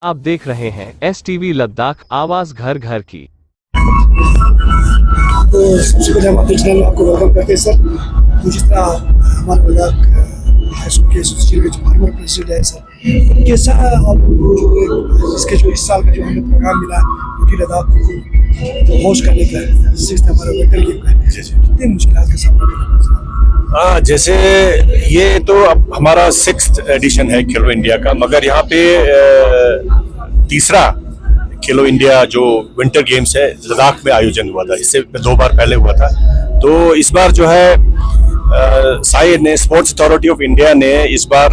आप देख रहे हैं STV लद्दाख, आवाज घर घर की। तो सबसे पहले हम अपने चैनल आपको वेलकम करते हैं सर। तो जिस तरह हमारे लद्दाख हाई स्कूल के एसोसिएशन के जो फॉर्मर प्रेसिडेंट है सर, तो कैसा आप जो इसके जो इस साल का जो हमें प्रोग्राम मिला यूटी लद्दाख को जो होस्ट करने का, सिक्स्थ हमारा विंटर गेम का, कितनी मुश्किलात का सामना करना पड़ा? जैसे ये तो अब हमारा 6th एडिशन है खेलो इंडिया का, मगर यहाँ पे तीसरा खेलो इंडिया जो विंटर गेम्स है लद्दाख में आयोजन हुआ था। इससे 2 बार पहले हुआ था। तो इस बार जो है साई ने, स्पोर्ट्स अथॉरिटी ऑफ इंडिया ने इस बार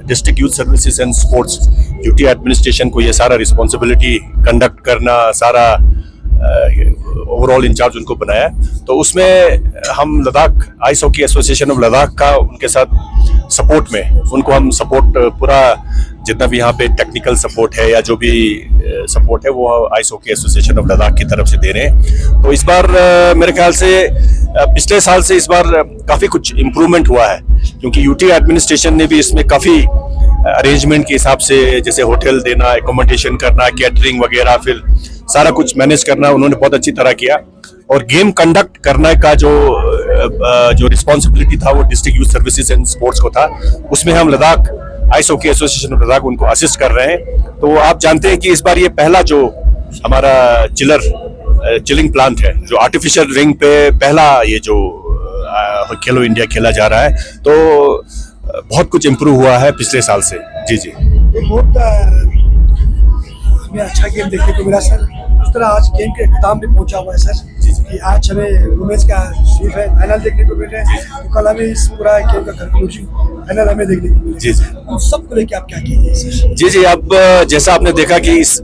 district youth services and sports UT administration को ये सारा रिस्पॉन्सिबिलिटी कंडक्ट करना, सारा ओवरऑल इंचार्ज उनको बनाया। तो उसमें हम Ladakh ice hockey association of Ladakh का उनके साथ सपोर्ट में, उनको हम सपोर्ट पूरा जितना भी यहाँ पे टेक्निकल सपोर्ट है या जो भी सपोर्ट है वो ice hockey association of Ladakh की तरफ से दे रहे हैं। तो इस बार मेरे ख्याल से पिछले साल से इस बार काफ़ी कुछ इम्प्रूवमेंट हुआ है, क्योंकि यूटी एडमिनिस्ट्रेशन ने भी इसमें काफ़ी अरेंजमेंट के हिसाब से, जैसे होटल देना, एकोमोडेशन करना, कैटरिंग वगैरह, फिर सारा कुछ मैनेज करना उन्होंने बहुत अच्छी तरह किया। और गेम कंडक्ट करने का जो रिस्पॉन्सिबिलिटी था वो district youth services and sports को था। उसमें हम Ladakh ice hockey association of Ladakh उनको असिस्ट कर रहे हैं। तो आप जानते हैं कि इस बार ये पहला जो हमारा चिलिंग प्लांट है, जो आर्टिफिशियल रिंग पे पहला ये जो खेलो इंडिया खेला जा रहा है, तो बहुत कुछ इम्प्रूव हुआ है पिछले साल से। जी बहुत हमें अच्छा गेम देखने को मिला सर। उस तरह आज गेम के इख्तिताम भी पहुंचा हुआ है सर, कि आज हमें वुमेन्स का सिर्फ फाइनल देखने को मिल रहा है, तो कल हमें इस पूरा गेम का कंक्लूजन फाइनल हमें देखने को मिला। जी उन सबको लेके आप क्या कहेंगे? जी अब जैसा आपने देखा कि इस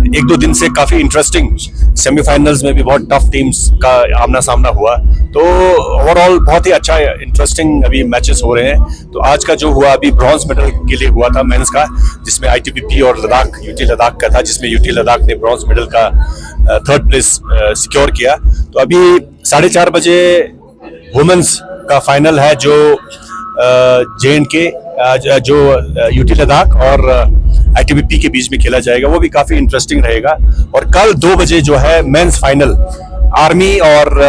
1-2 दिन से काफी इंटरेस्टिंग सेमीफाइनल्स में भी बहुत टफ टीम्स का आमना सामना हुआ। तो ओवरऑल बहुत ही अच्छा इंटरेस्टिंग अभी मैचेस हो रहे हैं। तो आज का जो हुआ अभी ब्रॉन्ज मेडल के लिए हुआ था मेंस का, जिसमें ITBP और लद्दाख यूटी लद्दाख का था, जिसमें यूटी लद्दाख ने ब्रॉन्ज मेडल का 3rd प्लेस सिक्योर किया। तो अभी 4:30 बजे वुमेन्स का फाइनल है, जो J&K जो यूटी लद्दाख और ITBP के बीच में खेला जाएगा, वो भी काफी इंटरेस्टिंग रहेगा। और कल 2 बजे जो है मेंस फाइनल आर्मी और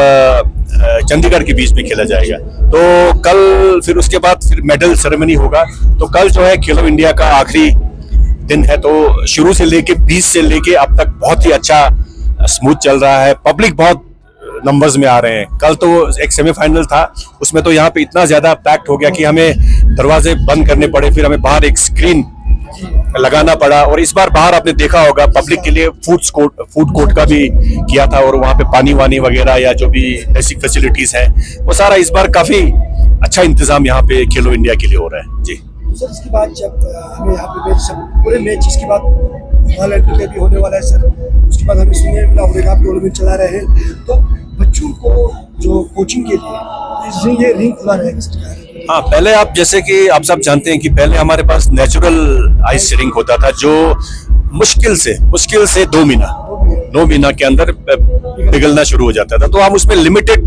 चंडीगढ़ के बीच में खेला जाएगा। तो कल फिर उसके बाद फिर मेडल सेरेमनी होगा। तो कल जो है खेलो इंडिया का आखिरी दिन है। तो शुरू से लेके 20 से लेके अब तक बहुत ही अच्छा स्मूथ चल रहा है। पब्लिक बहुत नंबर्स में आ रहे हैं। कल तो एक सेमीफाइनल था, उसमें तो यहाँ पे इतना ज्यादा पैक्ड हो गया कि हमें दरवाजे बंद करने पड़े, फिर हमें बाहर एक स्क्रीन लगाना पड़ा। और इस बार बाहर आपने देखा होगा पब्लिक के लिए फूड कोर्ट का भी किया था, और वहाँ पे पानी वानी वगैरह या जो भी बेसिक फैसिलिटीज हैं वो सारा इस बार काफी अच्छा इंतजाम यहाँ पे खेलो इंडिया के लिए हो रहा है। जी सर, इसके बाद जब हमें यहाँ पे पूरे मैच इसके बाद ओलंपिक भी होने वाला है सर, उसके बाद हमें सुनने मिला ओलंपिक चला रहे हैं, तो बच्चों को जो कोचिंग के लिए ये रिंग खुला रहेगा? हाँ, पहले आप जैसे कि आप सब जानते हैं कि पहले हमारे पास नेचुरल आइस रिंग होता था, जो मुश्किल से 2 महीना के अंदर पिघलना शुरू हो जाता था। तो हम उसमें लिमिटेड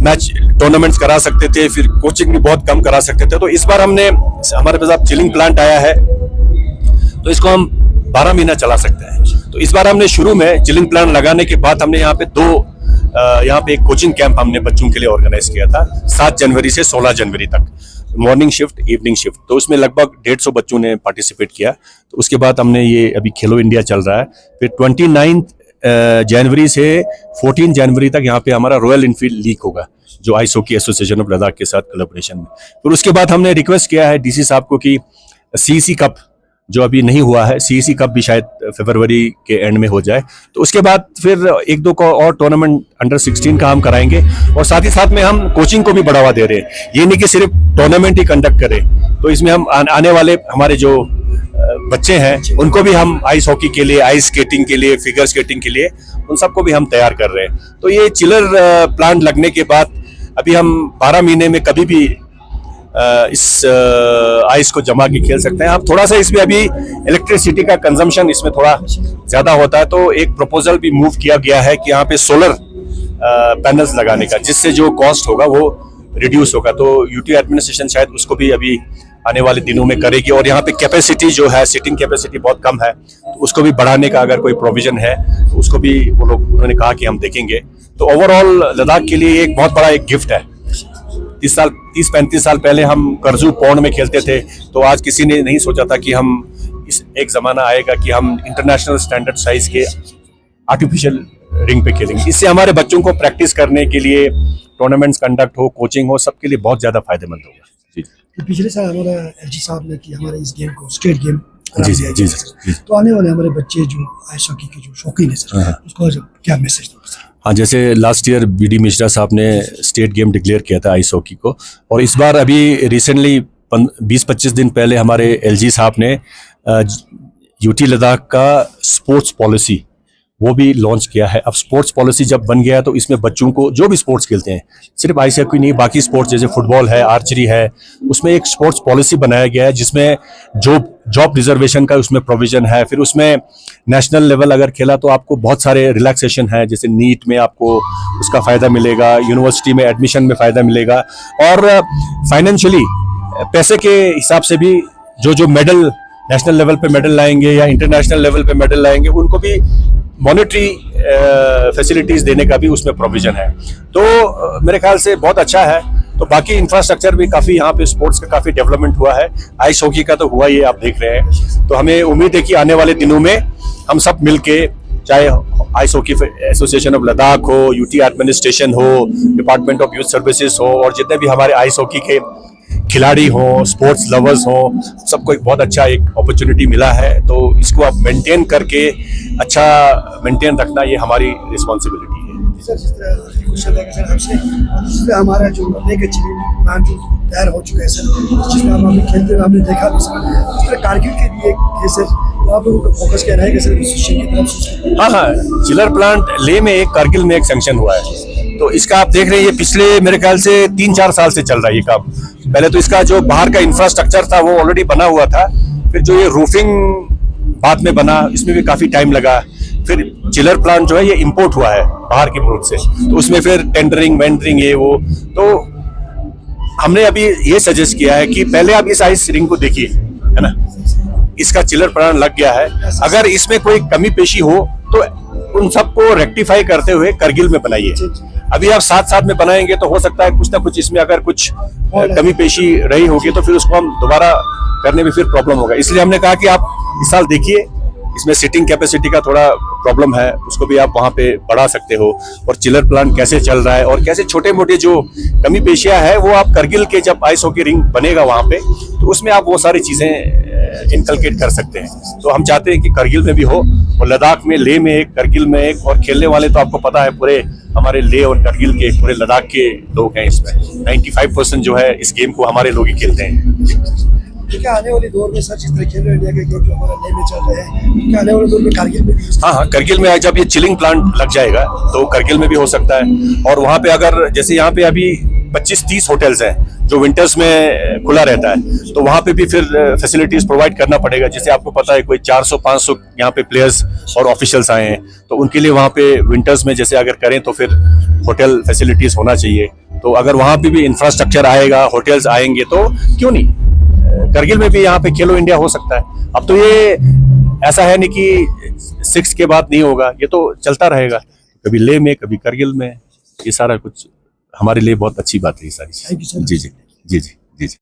मैच टूर्नामेंट्स करा सकते थे, फिर कोचिंग भी बहुत कम करा सकते थे। तो इस बार हमारे पास अब चिलिंग प्लांट आया है, तो इसको हम 12 महीना चला सकते हैं। तो इस बार हमने शुरू में चिलिंग प्लांट लगाने के बाद हमने यहाँ पे एक कोचिंग कैंप हमने बच्चों के लिए ऑर्गेनाइज किया था 7 जनवरी से 16 जनवरी तक, मॉर्निंग शिफ्ट, इवनिंग शिफ्ट। तो उसमें लगभग 150 बच्चों ने पार्टिसिपेट किया। तो उसके बाद हमने ये अभी खेलो इंडिया चल रहा है। फिर 29 जनवरी से 14 जनवरी तक यहाँ पे हमारा रॉयल इनफील्ड लीग होगा, जो ice hockey association of Ladakh के साथ कोलैबोरेशन में। फिर उसके बाद हमने रिक्वेस्ट किया है DC साहब को कि CEC कप जो अभी नहीं हुआ है, CEC कप भी शायद फरवरी के एंड में हो जाए। तो उसके बाद फिर 1-2 को और टूर्नामेंट अंडर 16 का हम कराएंगे। और साथ ही साथ में हम कोचिंग को भी बढ़ावा दे रहे हैं। ये नहीं कि सिर्फ टूर्नामेंट ही कंडक्ट करें, तो इसमें हम आने वाले हमारे जो बच्चे हैं उनको भी हम आइस हॉकी के लिए, आइस स्केटिंग के लिए, फिगर स्केटिंग के लिए, उन सबको भी हम तैयार कर रहे हैं। तो ये चिलर प्लांट लगने के बाद अभी हम 12 महीने में कभी भी इस आइस को जमा के खेल सकते हैं। हम थोड़ा सा इसमें अभी इलेक्ट्रिसिटी का कंजम्पशन इसमें थोड़ा ज्यादा होता है, तो एक प्रपोजल भी मूव किया गया है कि यहाँ पे सोलर पैनल्स लगाने का, जिससे जो कॉस्ट होगा वो रिड्यूस होगा। तो यूटी एडमिनिस्ट्रेशन शायद उसको भी अभी आने वाले दिनों में करेगी। और यहाँ पे कैपेसिटी जो है, सीटिंग कैपेसिटी बहुत कम है, तो उसको भी बढ़ाने का अगर कोई प्रोविजन है तो उसको भी वो लोग, उन्होंने कहा कि हम देखेंगे। तो ओवरऑल लद्दाख के लिए एक बहुत बड़ा एक गिफ्ट है। 30-35 साल पहले हम करजू पौंड में खेलते थे, तो आज किसी ने नहीं सोचा था कि हम एक जमाना आएगा कि हम इंटरनेशनल स्टैंडर्ड साइज के आर्टिफिशियल रिंग पे खेलेंगे। इससे हमारे बच्चों को प्रैक्टिस करने के लिए, टूर्नामेंट्स कंडक्ट हो, कोचिंग हो, सबके लिए बहुत ज्यादा फायदेमंद होगा। जी पिछले साल हमारा एलजी साहब ने कि हमारे इस गेम को स्टेट गेम जी जी जी जी। तो आने वाले हमारे बच्चे जो आइस हॉकी के जो शौकीन है सर, उसको क्या मैसेज दोगे सर? हाँ, जैसे लास्ट ईयर बीडी मिश्रा साहब ने स्टेट गेम डिक्लेयर किया था आइस हॉकी को, और इस बार अभी रिसेंटली 20-25 दिन पहले हमारे एलजी साहब ने यूटी लद्दाख का स्पोर्ट्स पॉलिसी वो भी लॉन्च किया है। अब स्पोर्ट्स पॉलिसी जब बन गया है तो इसमें बच्चों को जो भी स्पोर्ट्स खेलते हैं, सिर्फ आइस हॉकी नहीं, बाकी स्पोर्ट्स जैसे फुटबॉल है, आर्चरी है, उसमें एक स्पोर्ट्स पॉलिसी बनाया गया है जिसमें जॉब रिजर्वेशन का उसमें प्रोविजन है। फिर उसमें नेशनल लेवल अगर खेला तो आपको बहुत सारे रिलैक्सेशन है, जैसे नीट में आपको उसका फ़ायदा मिलेगा, यूनिवर्सिटी में एडमिशन में फ़ायदा मिलेगा, और फाइनेंशियली पैसे के हिसाब से भी जो मेडल नेशनल लेवल पे मेडल लाएंगे या इंटरनेशनल लेवल पे मेडल लाएंगे, उनको भी मॉनेटरी फैसिलिटीज देने का भी उसमें प्रोविजन है। तो मेरे ख्याल से बहुत अच्छा है। तो बाकी इंफ्रास्ट्रक्चर भी काफ़ी यहाँ पे स्पोर्ट्स का काफ़ी डेवलपमेंट हुआ है। आइस हॉकी का तो हुआ ही है, आप देख रहे हैं। तो हमें उम्मीद है कि आने वाले दिनों में हम सब मिलके, चाहे ice hockey association of Ladakh हो, यूटी एडमिनिस्ट्रेशन हो, डिपार्टमेंट ऑफ यूथ सर्विसेज हो, और जितने भी हमारे आइस हॉकी के खिलाड़ी हो, स्पोर्ट्स लवर्स हो, सबको एक बहुत अच्छा एक अपॉर्चुनिटी मिला है। तो इसको आप मेंटेन करके अच्छा मेंटेन रखना, ये हमारी रिस्पॉन्सिबिलिटी है। सर, जिस तरह क्वेश्चन है सर आपसे, जिस तरह हमारा जो लेक अचीवमेंट प्लान जो तैयार हो चुका है सर, जिस तरह हम अभी खेलते हुए हमने देखा भी सर, जिस तरह कारगिल के लिए है सर, तो आप लोगों का फोकस क्या रहेगा सर एसोसिएशन की तरफ से? हाँ, चिलर प्लांट ले में एक, कारगिल में एक सैंक्शन हुआ है। तो इसका आप देख रहे हैं, ये पिछले मेरे ख्याल से 3-4 साल से चल रहा है ये काम। पहले तो इसका जो बाहर का इंफ्रास्ट्रक्चर था वो ऑलरेडी बना हुआ था, फिर जो ये रूफिंग बाद में बना, इसमें भी काफी टाइम लगा। फिर चिलर प्लांट जो है ये इंपोर्ट हुआ है बाहर के मुल्क से, तो उसमें फिर टेंडरिंग वेंडरिंग ये वो। तो हमने अभी ये सजेस्ट किया है कि पहले आप इस आइस रिंग को देखिए, है ना, इसका चिलर प्लांट लग गया है, अगर इसमें कोई कमी पेशी हो तो उन सबको रेक्टिफाई करते हुए करगिल में बनाइए। अभी आप साथ में बनाएंगे तो हो सकता है कुछ ना कुछ इसमें अगर कुछ कमी पेशी रही होगी तो फिर उसको हम दोबारा करने में फिर प्रॉब्लम होगा। इसलिए हमने कहा कि आप इस साल देखिए, इसमें सीटिंग कैपेसिटी का थोड़ा प्रॉब्लम है, उसको भी आप वहाँ पे बढ़ा सकते हो, और चिलर प्लांट कैसे चल रहा है और कैसे छोटे मोटे जो कमी पेशियां है वो आप करगिल के जब आइस हॉकी रिंग बनेगा वहाँ पे, तो उसमें आप वो सारी चीजें इनकलकेट कर सकते हैं। तो हम चाहते हैं कि करगिल में भी हो, और लद्दाख में, लेह में एक, करगिल में एक, और खेलने वाले तो आपको पता है पूरे हमारे लेह और करगिल के, पूरे लद्दाख के लोग हैं। इसमें 95% जो है इस गेम को हमारे लोग ही खेलते हैं। ठीक है, आने वाले दौर में सर जिस तरह खेलो इंडिया के गेम जो हमारा लेह में चल रहे हैं, आने वाले दौर में करगिल में भी? हाँ, करगिल में जब ये चिलिंग प्लांट लग जाएगा तो करगिल में भी हो सकता है। और वहाँ पे अगर, जैसे यहाँ पे अभी 25-30 होटल्स हैं जो विंटर्स में खुला रहता है, तो वहाँ पे भी फिर फैसिलिटीज प्रोवाइड करना पड़ेगा। जैसे आपको पता है कोई 400-500 यहाँ पे प्लेयर्स और ऑफिशियल्स आए हैं, तो उनके लिए वहाँ पे विंटर्स में जैसे अगर करें तो फिर होटल फैसिलिटीज होना चाहिए। तो अगर वहाँ पे भी इंफ्रास्ट्रक्चर आएगा, होटल्स आएंगे, तो क्यों नहीं करगिल में भी यहाँ पे खेलो इंडिया हो सकता है। अब तो ये ऐसा है नहीं कि 6 के बाद नहीं होगा, ये तो चलता रहेगा, कभी लेह में, कभी करगिल में। ये सारा कुछ हमारे लिए बहुत अच्छी बात है, ये सारी चीज़। जी जी जी जी।